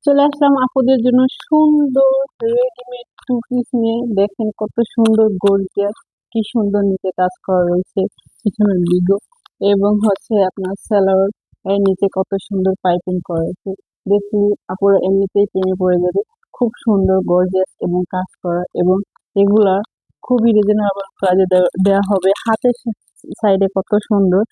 চলে আসলাম আপুদের জন্য সুন্দর রেডিমেড টু পিস নিয়ে। দেখেন কত সুন্দর গর্জিয়াস, কি সুন্দর নিচে কাজ করা রয়েছে, পিছনের লিগো এবং হচ্ছে আপনার সেলার এর নিচে কত সুন্দর পাইপিং করা রয়েছে। দেখলি আপুরা এমনিতেই প্রেমে পড়ে যাবে। খুব সুন্দর গর্জিয়াস এবং কাজ করা, এবং এগুলা খুবই রিজনেবল প্রাইসে দেওয়া হবে। হাতের সাইডে কত সুন্দর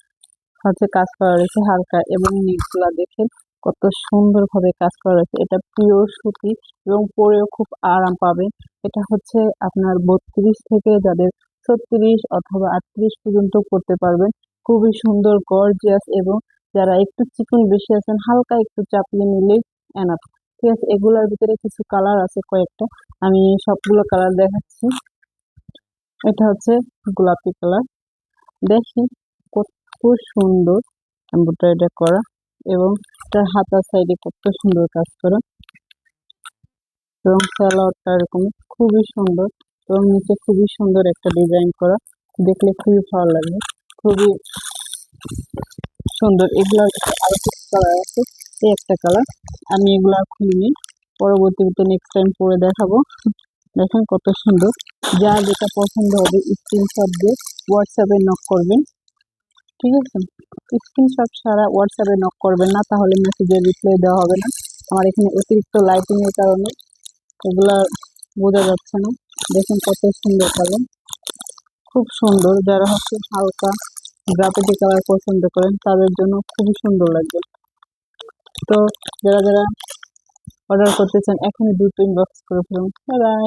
হচ্ছে কাজ করা রয়েছে হালকা, এবং নিচগুলা দেখেন কত সুন্দর ভাবে কাজ করা রয়েছে। এটা পিওর সুতি এবং পরেও খুব আরাম পাবে। এটা হচ্ছে আপনার 32 থেকে যাদের 36 অথবা 38 পর্যন্ত করতে পারবেন। খুবই সুন্দর গর্জিয়াস, এবং যারা একটু চিকন বেশি আছেন হালকা একটু চাপিয়ে নিলেই এনাফ। ঠিক আছে, এগুলার ভিতরে কিছু কালার আছে কয়েকটা, আমি সবগুলো কালার দেখাচ্ছি। এটা হচ্ছে গোলাপি কালার, দেখি কত সুন্দর এমব্রয়ডারি করা, এবং তার হাতার সাইডে কত সুন্দর কাজ করা, এবং সালোয়ারটা এরকম খুবই সুন্দর, এবং নিচে খুবই সুন্দর একটা ডিজাইন করা, দেখলে খুবই ভালো লাগবে, খুবই সুন্দর। এগুলার ভিতরে আরো কিছু কালার আছে, এই একটা কালার, আমি এগুলা খুলিনি, পরবর্তীতে নেক্সট টাইম পরে দেখাবো। দেখেন কত সুন্দর। যার যেটা পছন্দ হবে স্ক্রিনশট দিয়ে হোয়াটসঅ্যাপে নক করবেন। ঠিক আছে, স্ক্রিনশট ছাড়া হোয়াটসঅ্যাপে নক করবেন না, তাহলে মেসেজের রিপ্লাই দেওয়া হবে না। আমার এখানে অতিরিক্ত লাইটিং এর কারণে এগুলা বোঝা যাচ্ছে না। দেখেন কত সুন্দর কালার, খুব সুন্দর। যারা হচ্ছে হালকা গ্রাফিটি কালার পছন্দ করেন তাদের জন্য খুবই সুন্দর লাগবে। তো যারা যারা অর্ডার করতে চান এখনই দ্রুত ইনবক্স করে ফেলুন। Bye bye.